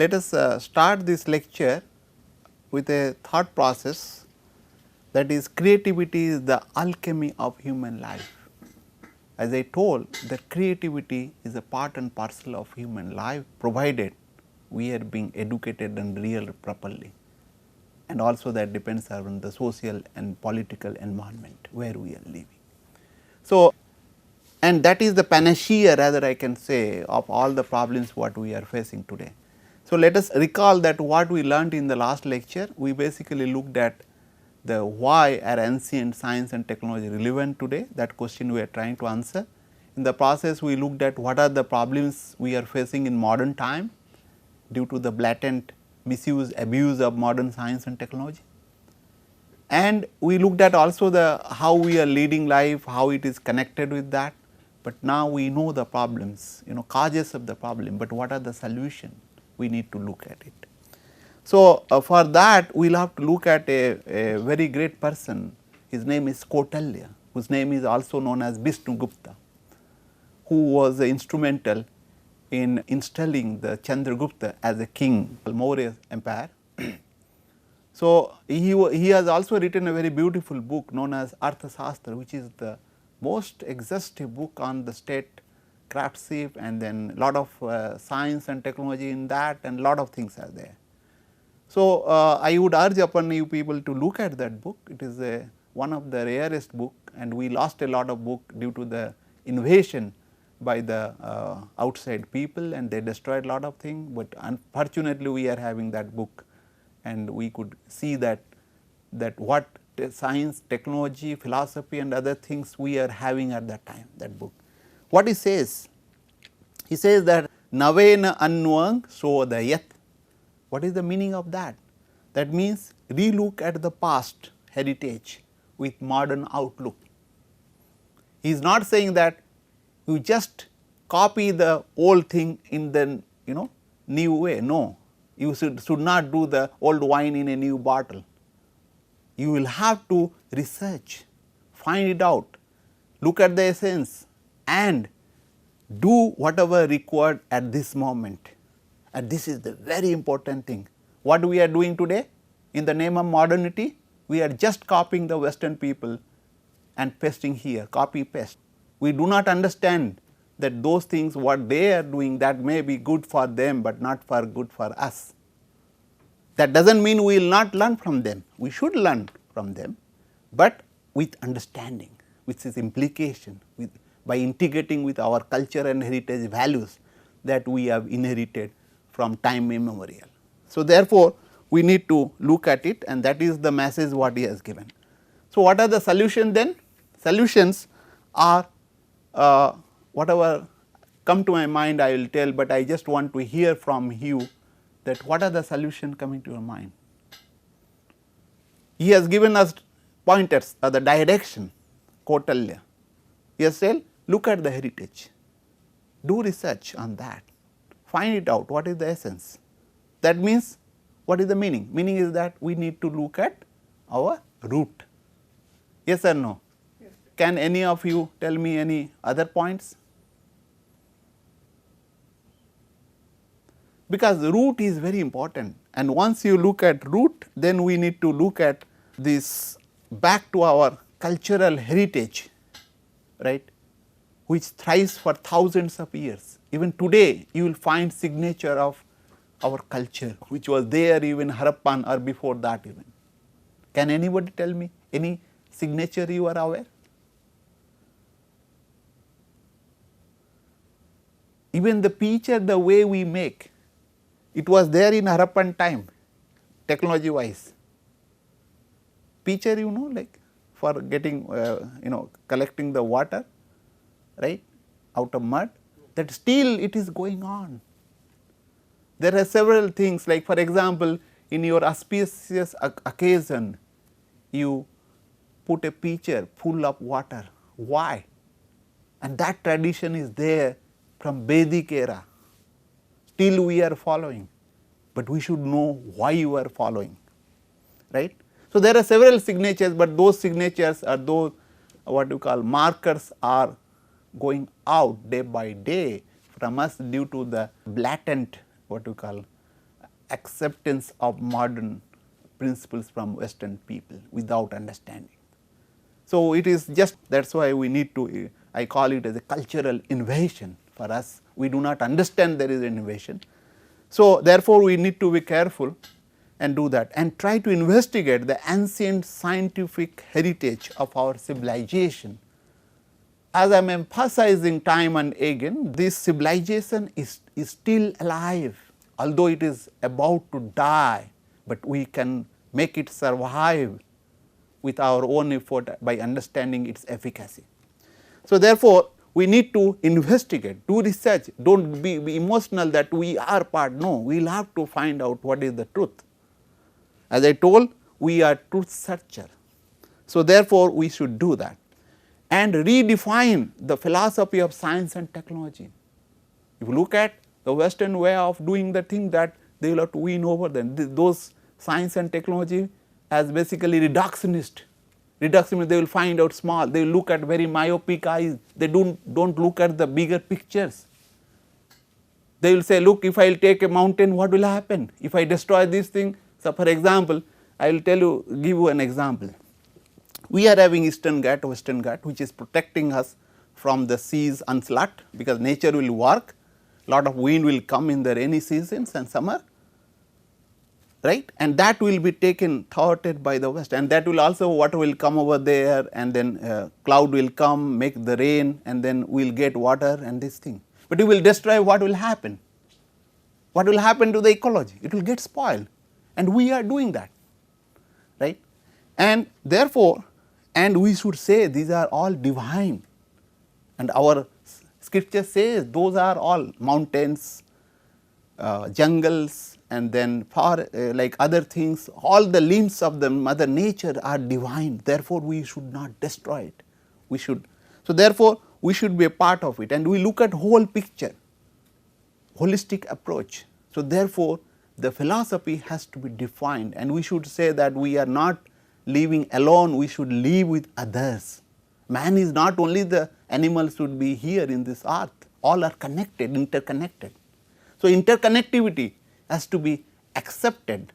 Let us start this lecture with a thought process, that is, creativity is the alchemy of human life. As I told, that creativity is a part and parcel of human life, provided we are being educated and reared properly, and also that depends on the social and political environment where we are living. So, and that is the panacea, rather I can say, of all the problems what we are facing today. So, let us recall that what we learned in the last lecture. We basically looked at the why are ancient science and technology relevant today, that question we are trying to answer. In the process, we looked at what are the problems we are facing in modern time due to the blatant misuse, abuse of modern science and technology. And we looked at also the how we are leading life, how it is connected with that. But now we know the problems, causes of the problem, but what are the solution? We need to look at it. So, for that we will have to look at a very great person. His name is Kautilya, whose name is also known as Vishnugupta, who was instrumental in installing the Chandragupta as a king of Maurya Empire. So, he has also written a very beautiful book known as Arthashastra, which is the most exhaustive book on the state craftsmanship, and then lot of science and technology in that, and lot of things are there. So, I would urge upon you people to look at that book. It is one of the rarest book, and we lost a lot of book due to the invasion by the outside people, and they destroyed a lot of things, but unfortunately we are having that book, and we could see that what science, technology, philosophy and other things we are having at that time, that book. What he says? He says that noc19-ae07-lec04. What is the meaning of that? That means relook at the past heritage with modern outlook. He is not saying that you just copy the old thing in the new way. No, you should not do the old wine in a new bottle. You will have to research, find it out, look at the essence and do whatever required at this moment. And this is the very important thing. What we are doing today in the name of modernity, we are just copying the Western people and pasting here, copy paste. We do not understand that those things what they are doing, that may be good for them, but not for good for us. That does not mean we will not learn from them. We should learn from them, but with understanding, which is implication, by integrating with our culture and heritage values that we have inherited from time immemorial. So, therefore, we need to look at it, and that is the message what he has given. So, what are the solutions then? Solutions are whatever come to my mind I will tell, but I just want to hear from you that what are the solutions coming to your mind. He has given us pointers or the direction, Kautilya. He has said, look at the heritage, do research on that, find it out what is the essence. That means what is the meaning? Meaning is that we need to look at our root. Yes or no? Yes. Can any of you tell me any other points? Because the root is very important, and once you look at root, then we need to look at this back to our cultural heritage, right, which thrives for thousands of years. Even today you will find signature of our culture, which was there even Harappan or before that even. Can anybody tell me any signature you are aware? Even the picture, the way we make, it was there in Harappan time, technology wise. Picture, like for getting, collecting the water, right, out of mud, that still it is going on. There are several things, like for example, in your auspicious occasion, you put a pitcher full of water. Why? And that tradition is there from Vedic era. Still we are following, but we should know why you are following, right. So, there are several signatures, but those signatures are those what you call markers are going out day by day from us due to the blatant what you call acceptance of modern principles from Western people without understanding. So, it is just that is why we need to, I call it as a cultural invasion for us. We do not understand there is an invasion. So, therefore, we need to be careful and do that and try to investigate the ancient scientific heritage of our civilization. As I am emphasizing time and again, this civilization is still alive, although it is about to die, but we can make it survive with our own effort by understanding its efficacy. So, therefore, we need to investigate, do research, do not be emotional that we are part, no, we will have to find out what is the truth. As I told, we are truth searcher. So, therefore, we should do that and redefine the philosophy of science and technology. If you look at the Western way of doing the thing, that they will have to win over them, those science and technology as basically reductionist. Reductionist, they will find out small, they will look at very myopic eyes, they do not look at the bigger pictures. They will say, look, if I will take a mountain, what will happen? If I destroy this thing, so for example, I will give you an example. We are having Eastern Ghats, Western Ghats, which is protecting us from the sea's onslaught, because nature will work, lot of wind will come in the rainy seasons and summer, right, and that will be taken thwarted by the West, and that will also water will come over there, and then cloud will come, make the rain, and then we will get water and this thing. But it will destroy, what will happen? What will happen to the ecology? It will get spoiled, and we are doing that, right. And therefore, and we should say these are all divine, and our scripture says those are all mountains, jungles, and then like other things, all the limbs of the mother nature are divine, therefore, we should not destroy it, we should. So, therefore, we should be a part of it, and we look at whole picture, holistic approach. So, therefore, the philosophy has to be defined, and we should say that we are not living alone, we should live with others. Man is not only the animals should be here in this earth, all are connected, interconnected. So, interconnectivity has to be accepted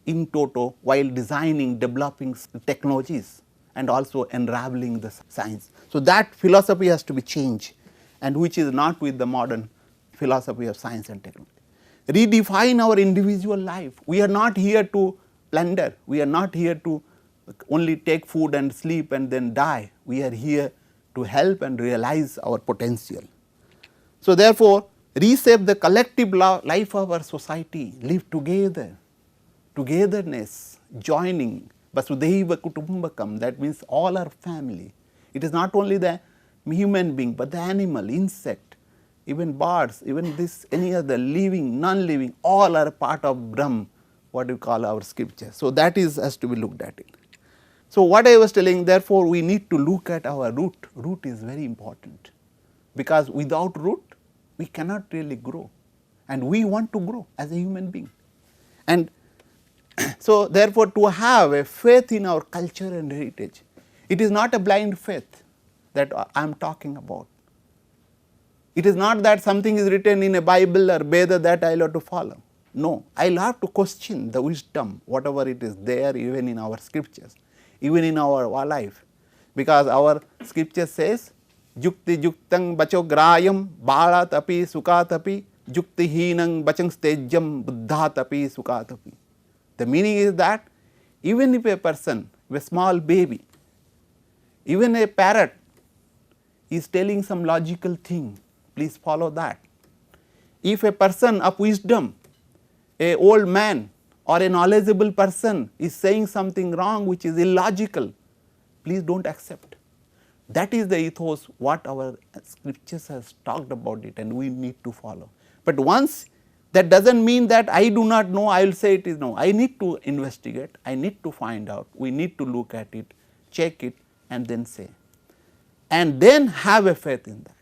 in toto while designing, developing technologies and also unraveling the science. So, that philosophy has to be changed, and which is not with the modern philosophy of science and technology. Redefine our individual life. We are not here to plunder, we are not here to only take food and sleep and then die. We are here to help and realize our potential. So, therefore, reshape the collective life of our society, live together, togetherness, joining, Vasudhaiva Kutumbakam, that means all are family. It is not only the human being, but the animal, insect, even birds, even this any other living, non-living, all are part of Brahm, what you call our scripture. So, that is has to be looked at it. So, what I was telling, therefore, we need to look at our root. Root is very important, because without root we cannot really grow, and we want to grow as a human being. And so, therefore, to have a faith in our culture and heritage, it is not a blind faith that I am talking about. It is not that something is written in a Bible or Veda that I will have to follow. No, I will have to question the wisdom, whatever it is there, even in our scriptures, even in our life, because our scripture says, Yukti yuktang bacho grayam balat api sukat api yukti hinang bachang stejam buddhat api sukat api. The meaning is that even if a person, a small baby, even a parrot is telling some logical thing, please follow that. If a person of wisdom, a old man or a knowledgeable person is saying something wrong which is illogical, please do not accept. That is the ethos what our scriptures has talked about it, and we need to follow. But once, that does not mean that I do not know, I will say it is no. I need to investigate, I need to find out, we need to look at it, check it, and then say, and then have a faith in that.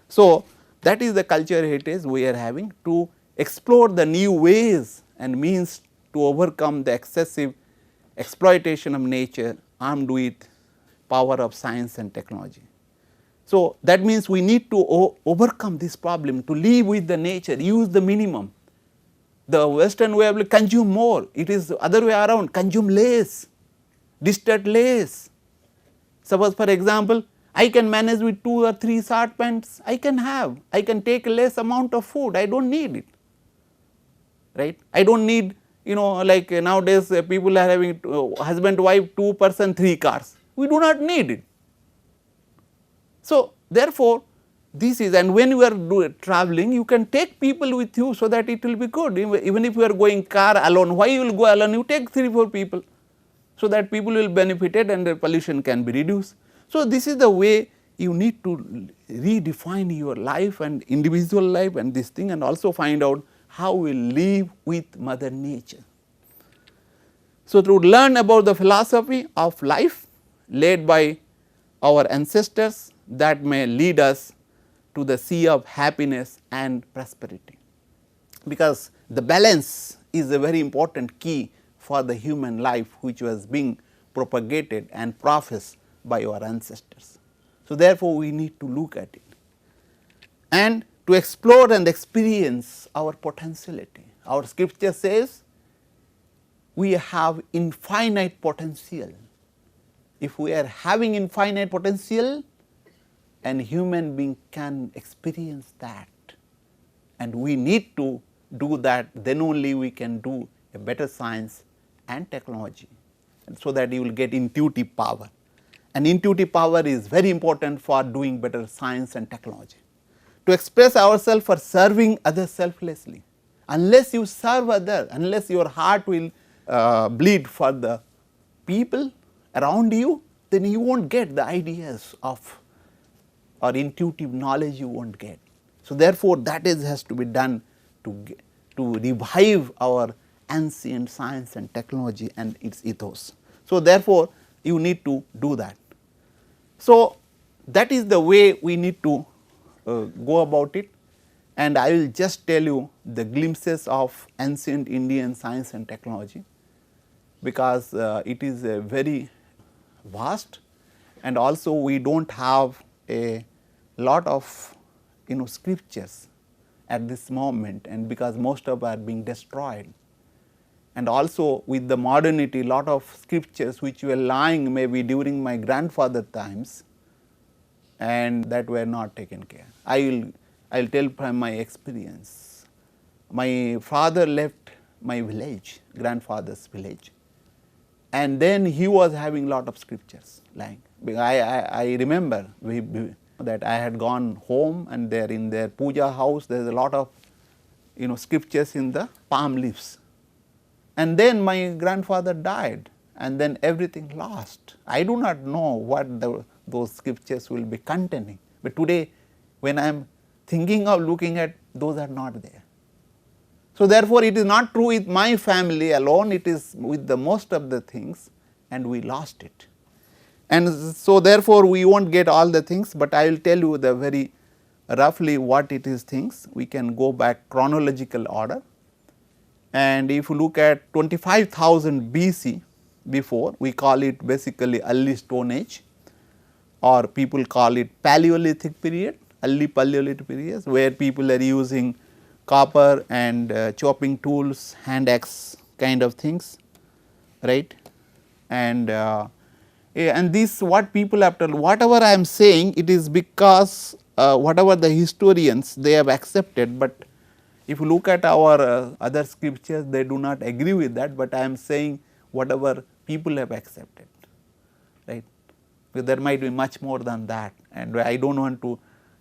So, that is the culture heritage we are having, to explore the new ways and means to overcome the excessive exploitation of nature armed with power of science and technology. So, that means we need to overcome this problem, to live with the nature, use the minimum, The Western way of consume more, it is the other way around, consume less, distort less. Suppose for example, I can manage with 2 or 3 short pants, I can take less amount of food, I do not need it, right. I do not need, like nowadays people are having husband, wife, 2 person, 3 cars, we do not need it. So, therefore, this is, and when you are traveling, you can take people with you so that it will be good. Even if you are going car alone, why you will go alone? You take 3-4 people, so that people will benefited and the pollution can be reduced. So, this is the way you need to redefine your life and individual life and this thing, and also find out how we live with Mother Nature. So, to learn about the philosophy of life led by our ancestors, that may lead us to the sea of happiness and prosperity, because the balance is a very important key for the human life which was being propagated and professed by our ancestors. So, therefore, we need to look at it and to explore and experience our potentiality. Our scripture says we have infinite potential. If we are having infinite potential, and human being can experience that, and we need to do that, then only we can do a better science and technology, and so that you will get intuitive power, and intuitive power is very important for doing better science and technology. To express ourselves for serving others selflessly, unless you serve others, unless your heart will bleed for the people around you, then you will not get the ideas of or intuitive knowledge, you will not get. So, therefore, that has to be done to revive our ancient science and technology and its ethos. So, therefore, you need to do that. So, that is the way we need to go about it, and I will just tell you the glimpses of ancient Indian science and technology, because it is a very vast, and also we do not have a lot of scriptures at this moment, and because most of are being destroyed, and also with the modernity, lot of scriptures which were lying maybe during my grandfather times, and that were not taken care. I will tell from my experience. My father left my village, grandfather's village, and then he was having lot of scriptures lying. I remember that I had gone home, and there in their puja house there is a lot of scriptures in the palm leaves, and then my grandfather died, and then everything lost. I do not know what those scriptures will be containing, but today when I am thinking of looking at, those are not there. So, therefore, it is not true with my family alone, it is with the most of the things, and we lost it. And so, therefore, we will not get all the things, but I will tell you the very roughly what it is things. We can go back chronological order, and if you look at 25,000 BC before, we call it basically early Stone Age, or people call it Paleolithic period, early Paleolithic period, where people are using copper and chopping tools, hand axe kind of things, right. And this what people have to, whatever I am saying, it is because whatever the historians they have accepted, but if you look at our other scriptures, they do not agree with that, but I am saying whatever people have accepted, right. There might be much more than that, and I do not want to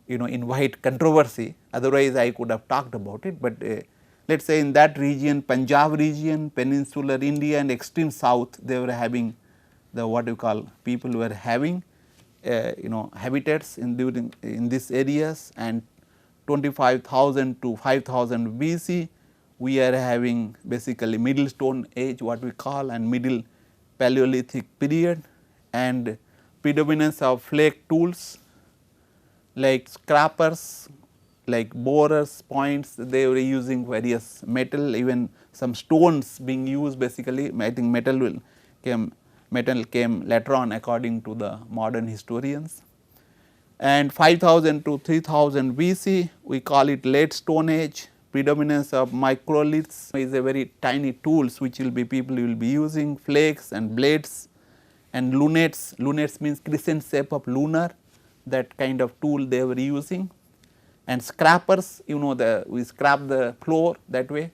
invite controversy, otherwise I could have talked about it, but let us say in that region, Punjab region, peninsular India and extreme south, they were having the what you call, people were having habitats in these areas, and 25,000 to 5,000 BC we are having basically middle Stone Age what we call, and middle Paleolithic period, and predominance of flake tools like scrapers, like borers, points, they were using various metal, even some stones being used basically. I think metal came later on according to the modern historians. And 5,000 to 3,000 BC we call it late Stone Age, predominance of microliths is a very tiny tools which will be people will be using, flakes and blades and lunettes. Lunettes means crescent shape of lunar, that kind of tool they were using, and scrapers, we scrap the floor that way,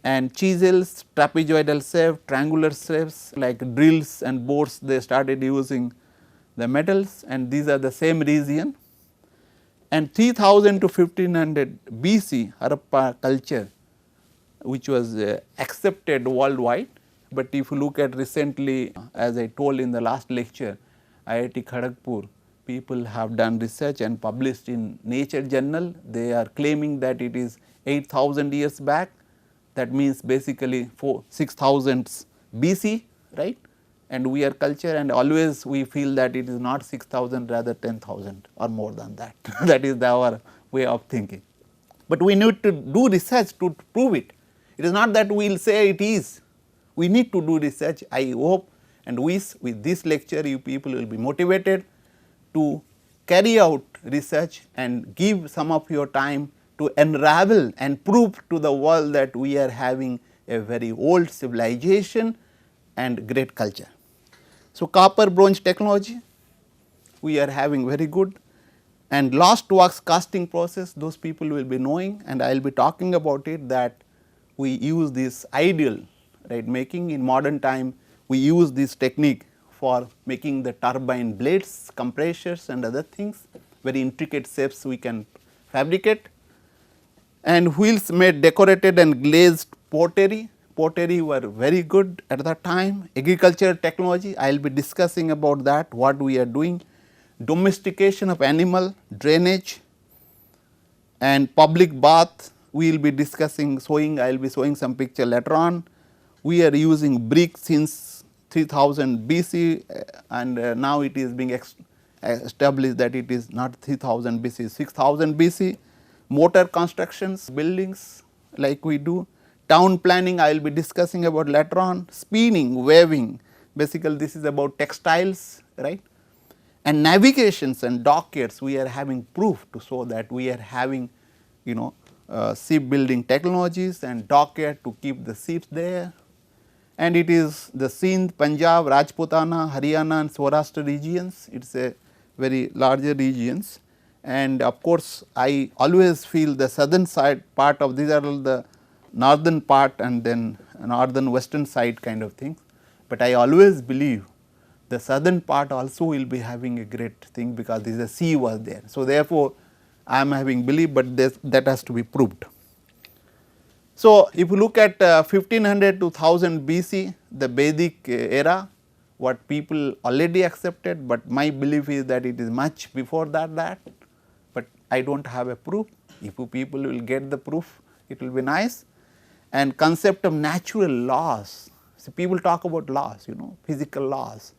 and chisels, trapezoidal shape, triangular shapes like drills and bores, they started using the metals, and these are the same region. And 3000 to 1500 BC Harappa culture, which was accepted worldwide. But if you look at recently, as I told in the last lecture, IIT Kharagpur, people have done research and published in Nature journal. They are claiming that it is 8000 years back, that means basically 6000 BC, right? And we are culture, and always we feel that it is not 6000, rather 10,000 or more than that. That is our way of thinking. But we need to do research to prove it. It is not that we will say it is. We need to do research. I hope and wish with this lecture you people will be motivated to carry out research and give some of your time to unravel and prove to the world that we are having a very old civilization and great culture. So, copper bronze technology we are having very good, and lost wax casting process, those people will be knowing, and I will be talking about it, that we use this ideal, right, making in modern time. We use this technique for making the turbine blades, compressors and other things, very intricate shapes we can fabricate. And wheels made decorated and glazed pottery. Pottery were very good at that time. Agriculture technology, I will be discussing about that, what we are doing. Domestication of animal, drainage and public bath, we will be discussing, showing, I will be showing some picture later on. We are using brick since 3000 BC, and now it is being established that it is not 3000 BC, 6000 BC. Motor constructions, buildings like we do. Town planning, I will be discussing about later on. Spinning, weaving, basically this is about textiles, right. And navigations and dockyards, we are having proof to show that we are having, shipbuilding technologies and dockyard to keep the ships there. And it is the Sindh, Punjab, Rajputana, Haryana and Saurashtra regions, it is a very larger regions. And of course, I always feel the southern side part of these are all the northern part and then northern western side kind of thing, but I always believe the southern part also will be having a great thing, because this is a sea was there. So, therefore, I am having belief, but that has to be proved. So, if you look at 1500 to 1000 BC, the Vedic era, what people already accepted, but my belief is that it is much before that, but I do not have a proof. If you people will get the proof, it will be nice. And concept of natural laws, so people talk about laws, physical laws,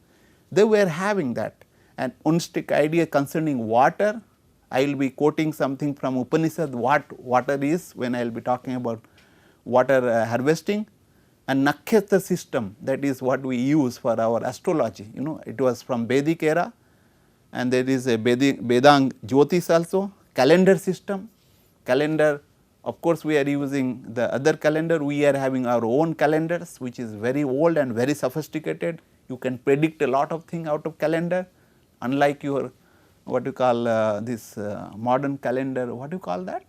they were having that. And unstic idea concerning water, I will be quoting something from Upanishad what water is when I will be talking about water harvesting. And nakshatra system, that is what we use for our astrology, it was from Vedic era, and there is a Vedang Jyotish also. Calendar system, calendar, of course, we are using the other calendar, we are having our own calendars which is very old and very sophisticated. You can predict a lot of things out of calendar, unlike your what you call this modern calendar, what do you call that?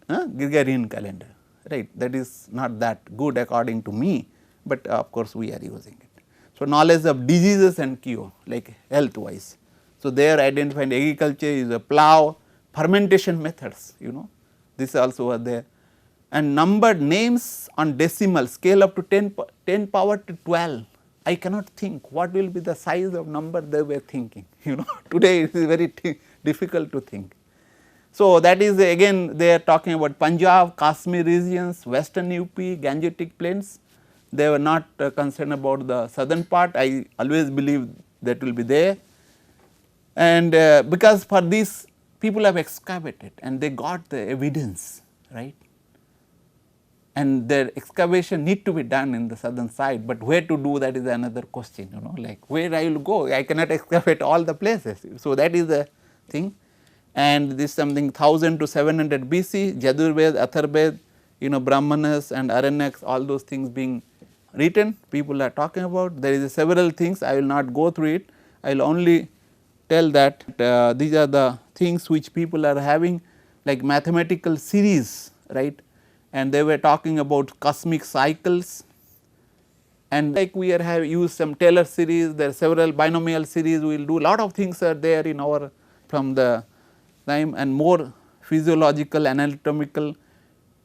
Gregorian calendar, right. That is not that good according to me, but of course, we are using it. So, knowledge of diseases and cure, like health wise. So, there identified agriculture is a plow, fermentation methods, this also are there, and numbered names on decimal scale up to 10 power to 12. I cannot think what will be the size of number they were thinking, today it is very difficult to think. So, that is again they are talking about Punjab, Kashmir regions, western UP, Gangetic plains, they were not concerned about the southern part. I always believe that will be there, and because for this people have excavated and they got the evidence, right, and their excavation need to be done in the southern side, but where to do that is another question, like where I will go, I cannot excavate all the places. So, that is the thing, and this something 1000 to 700 BC, Yajurved, Atharved, Brahmanas and Aranyaks, all those things being written, people are talking about. There is several things, I will not go through it, I will only tell that these are the things which people are having, like mathematical series, right, and they were talking about cosmic cycles, and like we are have used some Taylor series, there are several binomial series, we will do lot of things are there in our from the time, and more physiological, anatomical,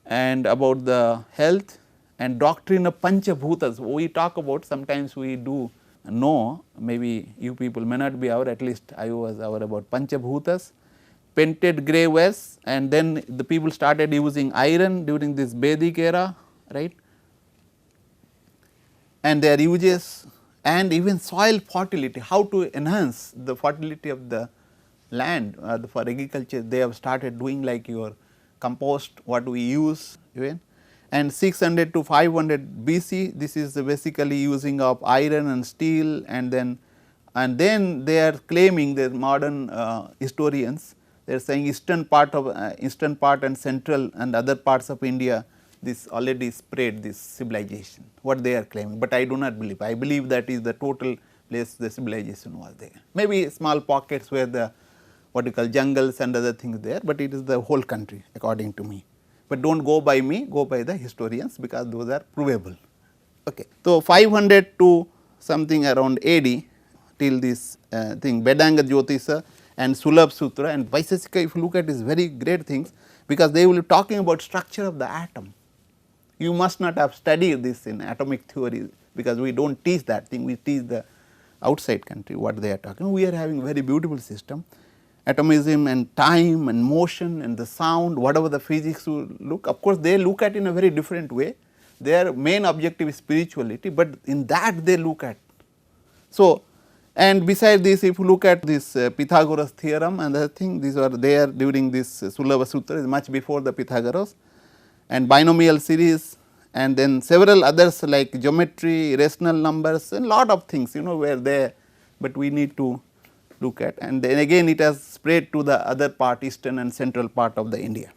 and about the health and doctrine of Panchabhutas. We talk about, sometimes we do know, maybe you people may not be aware, at least I was aware about Panchabhutas, painted grey wares, and then the people started using iron during this Vedic era, right, and their uses, and even soil fertility, how to enhance the fertility of the land for agriculture, they have started doing, like your compost what we use even. And 600 to 500 BC, this is basically using of iron and steel, and then they are claiming, the modern historians, they are saying eastern part and central and other parts of India, this already spread this civilization, what they are claiming, but I do not believe. I believe that is the total place the civilization was there. Maybe small pockets where the what you call jungles and other things there, but it is the whole country according to me. But do not go by me, go by the historians, because those are provable. Okay. So, 500 to something around AD till this thing Vedanga Jyotisa and Sulabh Sutra and Vaisesika, if you look at, is very great things, because they will be talking about structure of the atom. You must not have studied this in atomic theory, because we do not teach that thing, we teach the outside country what they are talking. We are having very beautiful system, atomism and time and motion and the sound, whatever the physics will look. Of course, they look at in a very different way. Their main objective is spirituality, but in that they look at. So, and beside this, if you look at this Pythagoras theorem and other thing, these were there during this Sulabha Sutra, is much before the Pythagoras, and binomial series, and then several others like geometry, rational numbers, and lot of things were there, but we need to look at, and then again it has spread to the other part, eastern and central part of the India.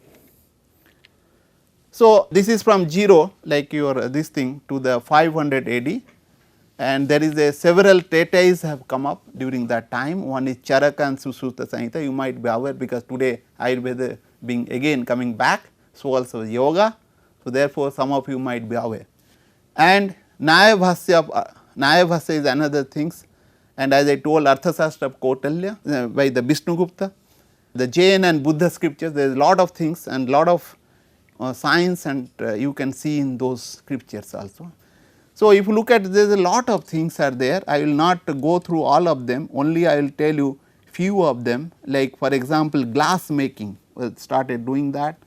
So, this is from 0, like your this thing, to the 500 AD, and there is a several treatises have come up during that time. One is Charaka and Sushruta Samhita, you might be aware, because today Ayurveda being again coming back, so also yoga. So, therefore, some of you might be aware, and Nyaya Bhasya is another things, and as I told, Arthashastra of Kautilya by the Vishnugupta, the Jain and Buddha scriptures, there is a lot of things and lot of science, and you can see in those scriptures also. So, if you look at, there is a lot of things are there, I will not go through all of them, only I will tell you few of them, like for example, glass making started doing that,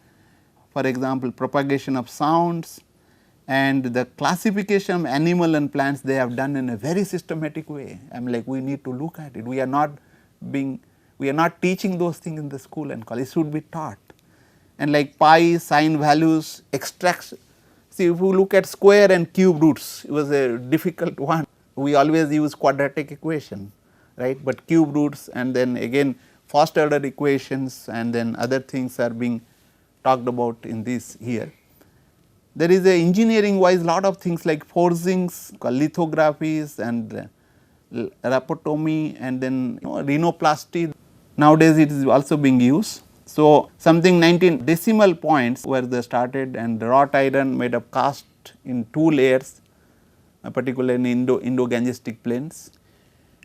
for example, propagation of sounds, and the classification of animal and plants they have done in a very systematic way. I am like, we need to look at it, we are not teaching those things in the school and college, it should be taught. And like pi, sine values, extraction. See, if you look at square and cube roots, it was a difficult one. We always use quadratic equation, right, but cube roots, and then again first order equations, and then other things are being talked about in this here. There is a engineering wise lot of things like forgings, lithographies, and rhapotomy, and then rhinoplasty. Nowadays it is also being used. So, something 19 decimal points were they started, and wrought iron made of cast in 2 layers, particularly in Indo-Gangestic plains.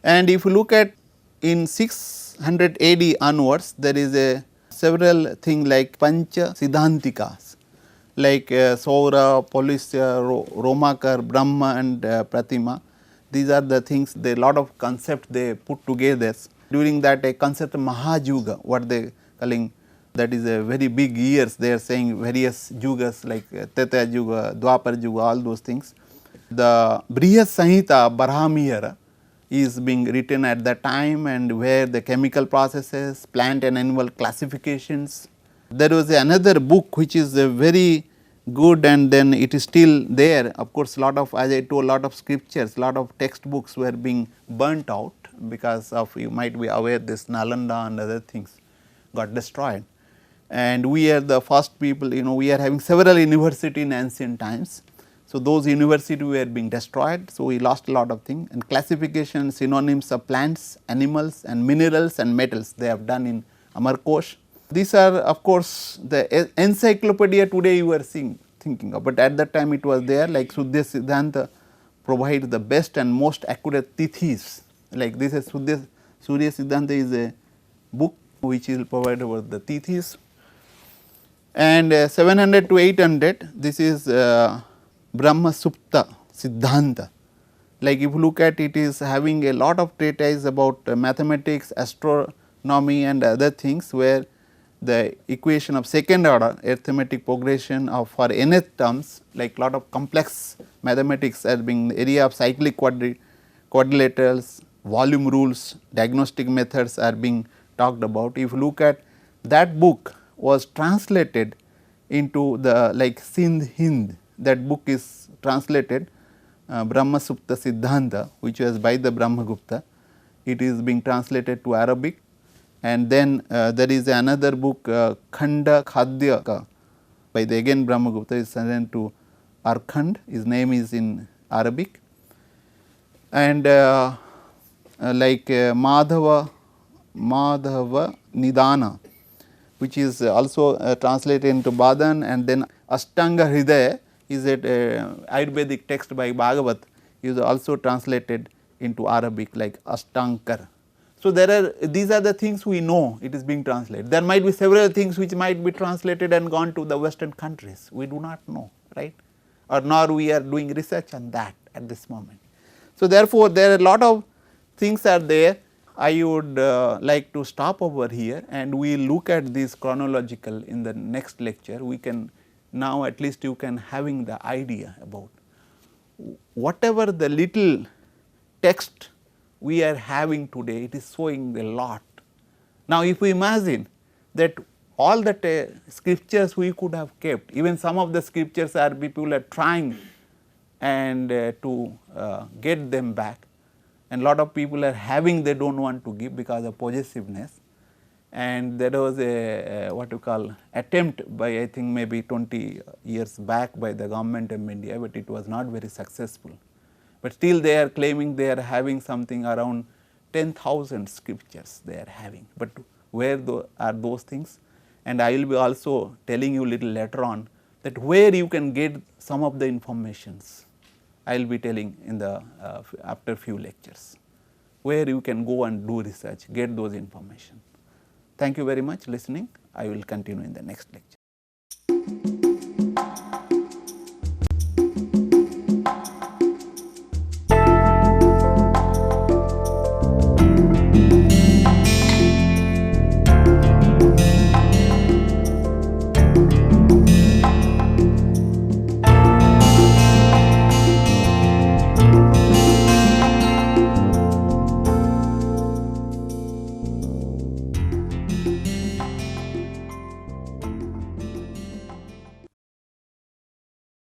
And if you look at in 600 AD onwards, there is a several things like Pancha Siddhantikas, like Saura, Polysya, Romakar, Brahma, and Pratima. These are the things, they lot of concepts they put together. During that, a concept of Mahajuga, what they calling, that is a very big years, they are saying various yugas like Treta Yuga, Dwapar Yuga, all those things. The Brihad Samhita, Barhami era, is being written at that time, and where the chemical processes, plant and animal classifications. There was another book which is very good, and then it is still there. Of course, lot of, as I told, lot of scriptures, lot of textbooks were being burnt out because of, you might be aware, this Nalanda and other things got destroyed. and we are the first people, we are having several universities in ancient times. So, those universities were being destroyed. So, we lost a lot of things, and classification synonyms of plants, animals and minerals and metals they have done in Amarkosh. These are of course, the encyclopedia today you are thinking of, but at that time it was there, like Shuddha Siddhanta provides the best and most accurate tithis, like this is Surya Siddhanta is a book which will provide about the tithis. And 700 to 800 this is Brahma Supta Siddhanta. Like if you look at it, is having a lot of treatise about mathematics, astronomy and other things, where the equation of second order arithmetic progression of for nth terms, like lot of complex mathematics as being the area of cyclic quadrilaterals, volume rules, diagnostic methods are being talked about. If you look at that book was translated into the like Sindh Hind, that book is translated Brahma Supta Siddhanta, which was by the Brahmagupta. It is being translated to Arabic, and then there is another book Khanda Khadya by the again Brahmagupta is translated to Arkhand, his name is in Arabic, and like Madhava Nidana, which is also translated into Badan, and then Ashtanga Hridaya is a Ayurvedic text by Bhagavat, is also translated into Arabic like Ashtankar. So, there are these are the things we know it is being translated. There might be several things which might be translated and gone to the western countries, we do not know, right, or nor we are doing research on that at this moment. So, therefore, there are a lot of things are there. I would like to stop over here, and we will look at this chronological in the next lecture. We can now at least you can having the idea about whatever the little text we are having today, it is showing a lot. Now, if we imagine that all the scriptures we could have kept, even some of the scriptures are people are trying and to get them back, and lot of people are having they do not want to give because of possessiveness. And there was a what you call attempt by I think maybe 20 years back by the government of India, but it was not very successful. But still they are claiming they are having something around 10,000 scriptures they are having, but where are those things? And I will be also telling you little later on that where you can get some of the informations. I will be telling in the after few lectures where you can go and do research, get those information. Thank you very much listening. I will continue in the next lecture.